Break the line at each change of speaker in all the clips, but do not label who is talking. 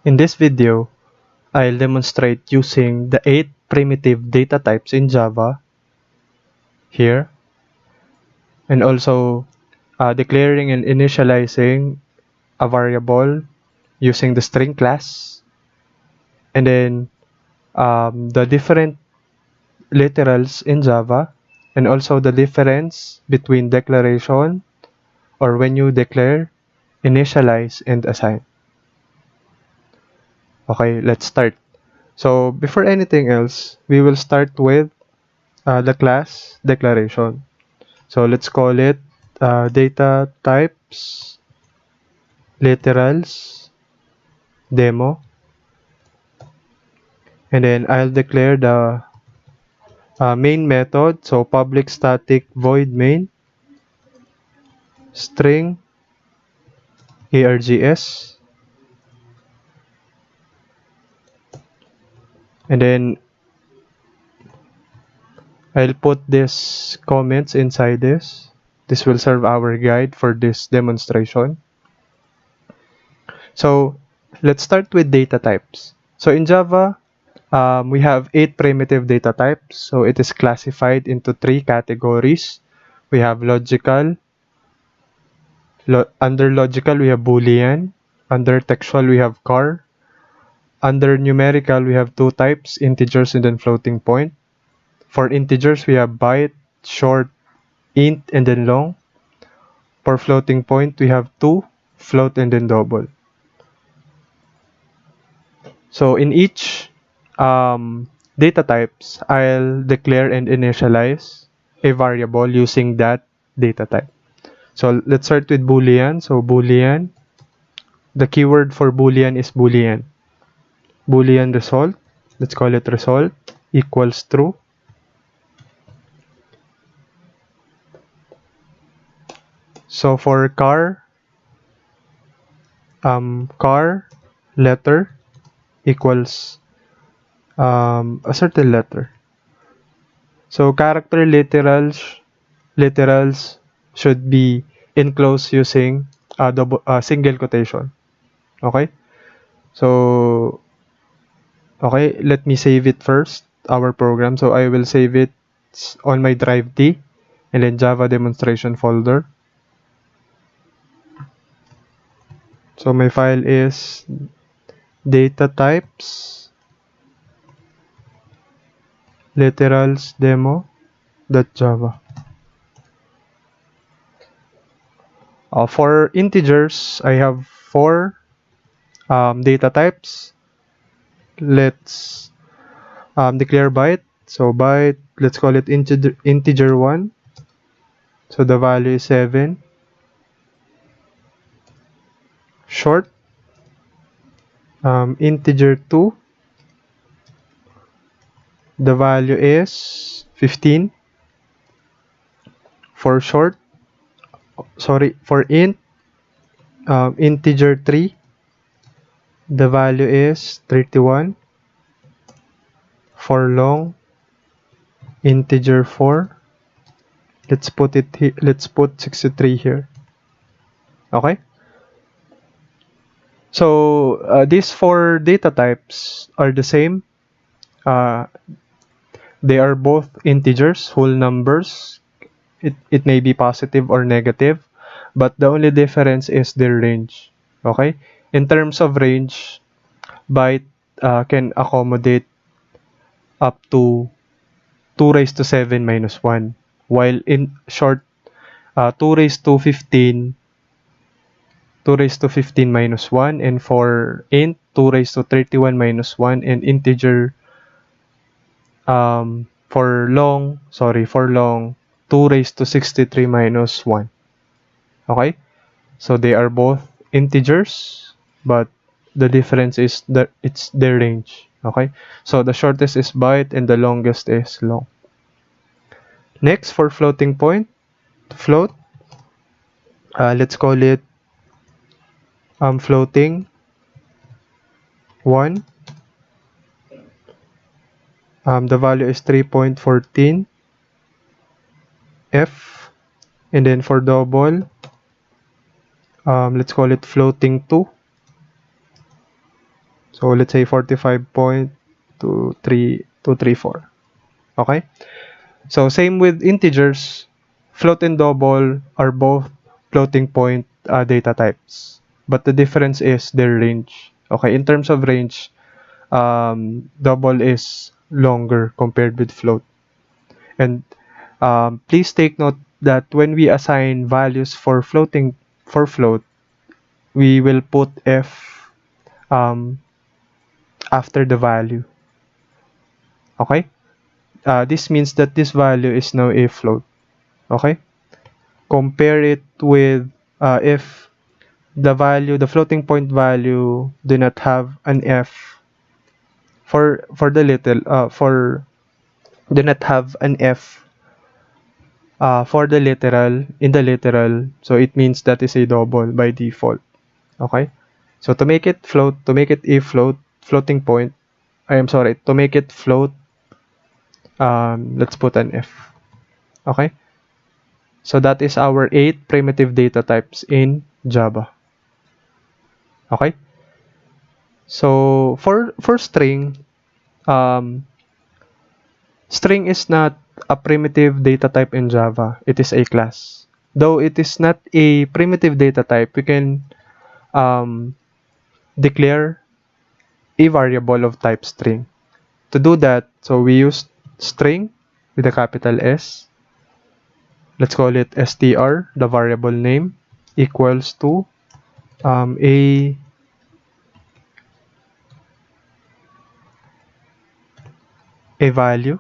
In this video, I'll demonstrate using the 8 primitive data types in Java here, and also declaring and initializing a variable using the string class, and then the different literals in Java, and also the difference between declaration or when you declare, initialize, and assign. Okay, let's start. So before anything else, we will start with the class declaration. So let's call it data types literals demo, and then I'll declare the main method. So public static void main string args, and then I'll put this comments inside this. This will serve our guide for this demonstration. So let's start with data types. So in Java, we have 8 primitive data types. So it is classified into 3 categories. We have logical. Under logical, we have Boolean. Under textual, we have char. Under numerical, we have 2 types, integers and then floating point. For integers, we have byte, short, int, and then long. For floating point, we have 2, float, and then double. So in each data types, I'll declare and initialize a variable using that data type. So let's start with Boolean. So Boolean, the keyword for Boolean is Boolean. Boolean result, let's call it result, equals true. So for car letter equals a certain letter. So character literals should be enclosed using single quotation. Okay? So, okay, let me save it first, our program. So I will save it on my drive D and then Java demonstration folder. So my file is data types literals demo.java. For integers, I have 4 data types. Let's declare byte. So byte, let's call it integer 1. So the value is 7. Short, integer 2. The value is 15. For short, for integer 3. The value is 31. For long, integer 4. Let's put 63 here. Okay? So these 4 data types are the same. They are both integers, whole numbers. It may be positive or negative, but the only difference is their range. Okay? In terms of range, byte can accommodate up to 2 raised to 7 minus 1, while in short, 2 raised to 15 2 raised to 15 minus 1, and for int, 2 raised to 31 minus 1, and integer for long, 2 raised to 63 minus 1. Okay? So they are both integers, but the difference is that it's their range. Okay? So the shortest is byte and the longest is long. Next, for floating point, float, let's call it floating 1. The value is 3.14 f, and then for double, let's call it floating 2. So let's say 45.23234. Okay? So same with integers, float and double are both floating point data types. But the difference is their range. Okay, in terms of range, double is longer compared with float. And please take note that when we assign values for float, we will put f after the value. Okay? This means that this value is now a float. Okay? Compare it with if the floating point value do not have an f for the little for do not have an f for the literal in the literal, so it means that is a double by default. Okay, so to make it float, to make it a floating point, I am sorry, to make it float, let's put an f. Okay, so that is our 8 primitive data types in Java. Okay, so for string, um, string is not a primitive data type in Java, it is a class. Though it is not a primitive data type, we can um, declare a variable of type string. To do that, so we use string with a capital S. Let's call it str, the variable name, equals to a value,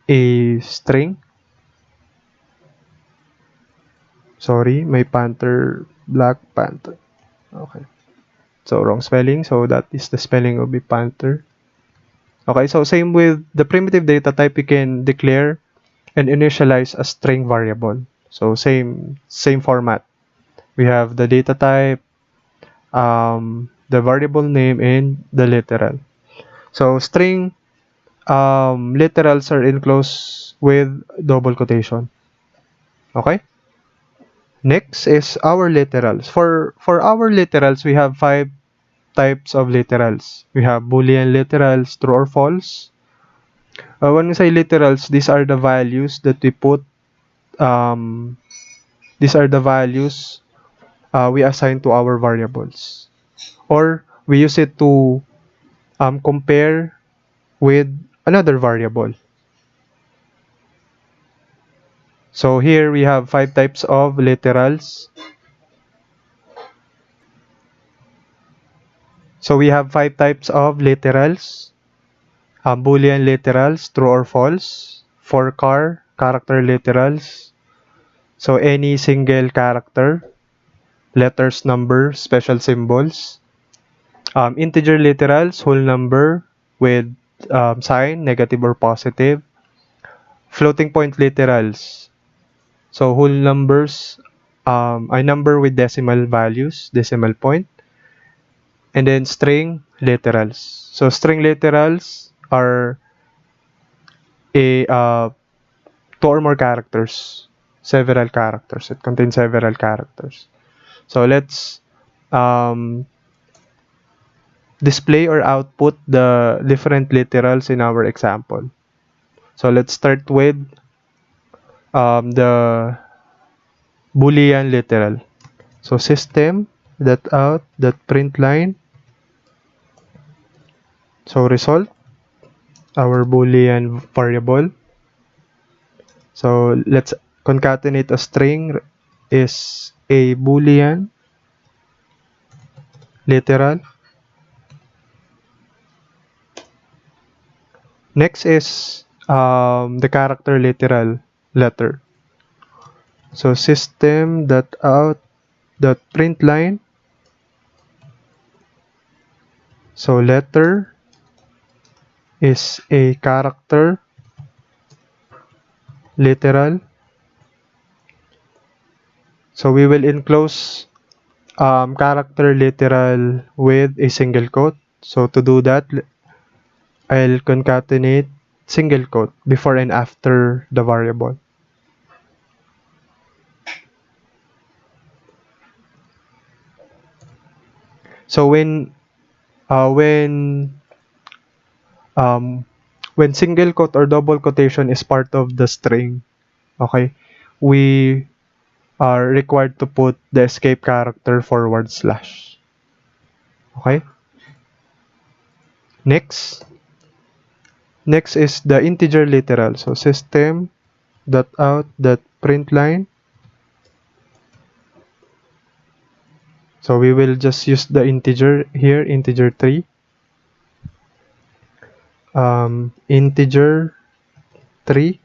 a string. Sorry, my panther, black panther. Okay. So wrong spelling. So that is the spelling of a panther. Okay, so same with the primitive data type, we can declare and initialize a string variable. So same format. We have the data type, the variable name, and the literal. So string literals are enclosed with double quotation. Okay. Next is our literals. For our literals, we have 5 types of literals. We have Boolean literals, true or false. When we say literals, these are the values that we put. Um, these are the values we assign to our variables, or we use it to compare with another variable. So here we have 5 types of literals. So we have 5 types of literals. Boolean literals, true or false. For car, character literals. So any single character, letters, numbers, special symbols. Integer literals, whole number with sign, negative or positive. Floating point literals. So whole numbers, a number with decimal values, decimal point. And then string literals. So string literals are a two or more characters, several characters. It contains several characters. So let's um, display or output the different literals in our example. So let's start with the Boolean literal. So system that out that print line. So result, our Boolean variable. So let's concatenate a string is a Boolean literal. Next is the character literal letter. So system dot out dot print line. So letter is a character literal. So we will enclose character literal with a single quote. So to do that, I'll concatenate single quote before and after the variable. So when um, when single quote or double quotation is part of the string, okay, we are required to put the escape character forward slash. Okay. Next is the integer literal. So system dot out dot print line. So we will just use the integer here, integer 3. Integer 3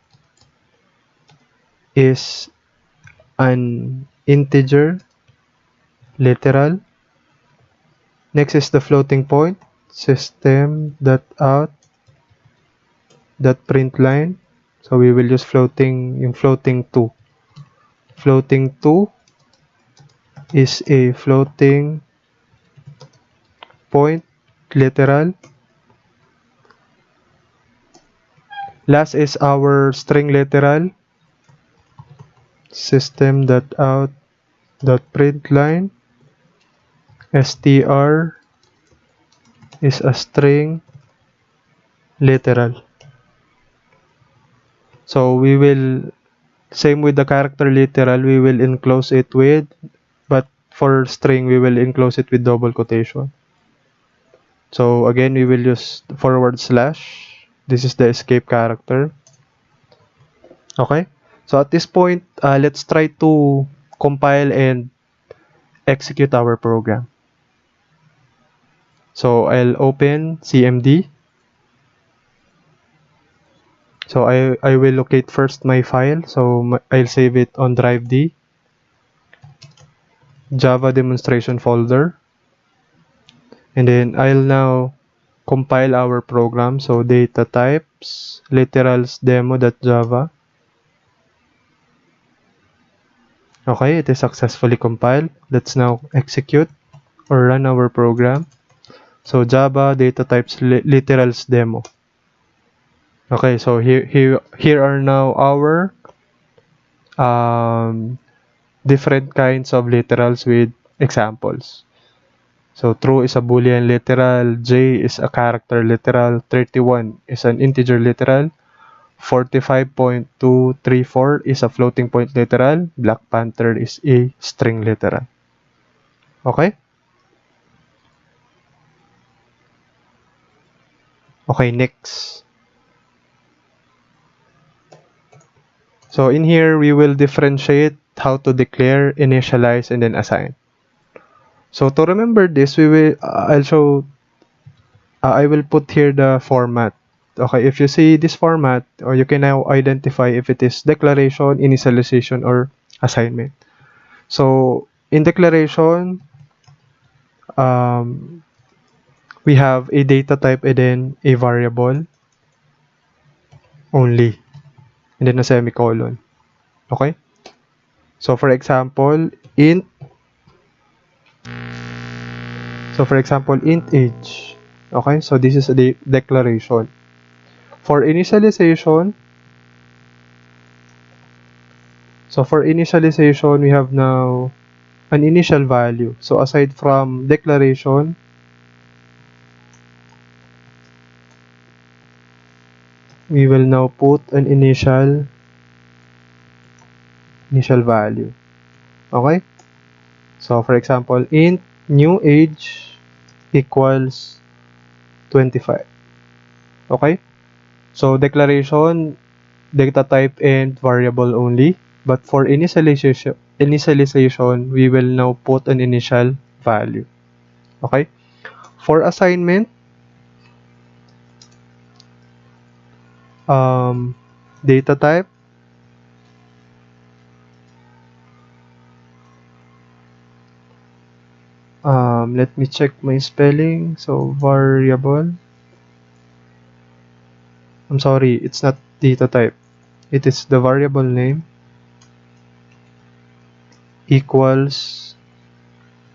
is an integer literal. Next is the floating point. System dot out dot print line. So we will use floating 2. Floating 2 is a floating point literal. Last is our string literal. System dot out dot print line. Str is a string literal. So we will, same with the character literal, we will enclose it with, but for string we will enclose it with double quotation. So again, we will use forward slash. This is the escape character. Okay. So at this point, let's try to compile and execute our program. So I'll open CMD. So I will locate first my file. So I'll save it on drive D, Java demonstration folder. And then I'll now compile our program. So data types, literals demo.java. Okay, it is successfully compiled. Let's now execute or run our program. So Java data types literals demo. Okay, so here are now our um, different kinds of literals with examples. So true is a boolean literal, J is a character literal, 31 is an integer literal, 45.234 is a floating point literal, Black Panther is a string literal. Okay? Okay, next. So in here, we will differentiate how to declare, initialize, and then assign. So to remember this, we will I will put here the format. Okay, if you see this format, or you can now identify if it is declaration, initialization, or assignment. So in declaration, um, we have a data type and then a variable only, and then a semicolon. Okay. So for example, int. So for example, int age. Okay. So this is a declaration. For initialization, we have now an initial value. So aside from declaration, we will now put an initial value. Okay? So for example, int new age equals 25. Okay? So declaration, data type, and variable only. But for initialization, we will now put an initial value. Okay? For assignment, data type, let me check my spelling. So variable, I'm sorry, it's not data type. It is the variable name equals,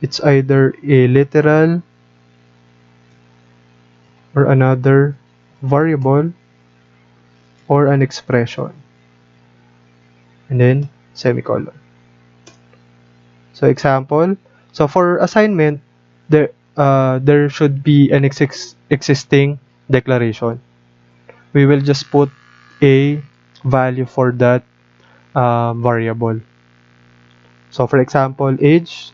it's either a literal or another variable or an expression, and then semicolon. So example, so for assignment, there should be an existing declaration. We will just put a value for that variable. So for example, age.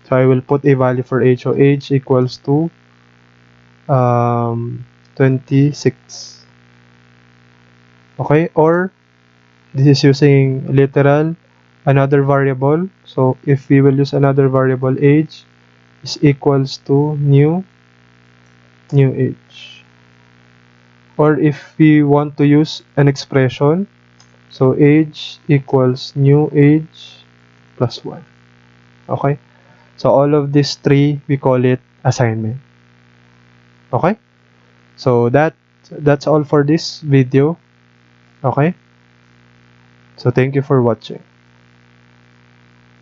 So I will put a value for age. So age equals to 26. Okay, or this is using literal another variable. So if we will use another variable, age is equals to new age. Or if we want to use an expression, so age equals new age plus 1. Okay? So all of these three, we call it assignment. Okay? So that's all for this video. Okay? So thank you for watching.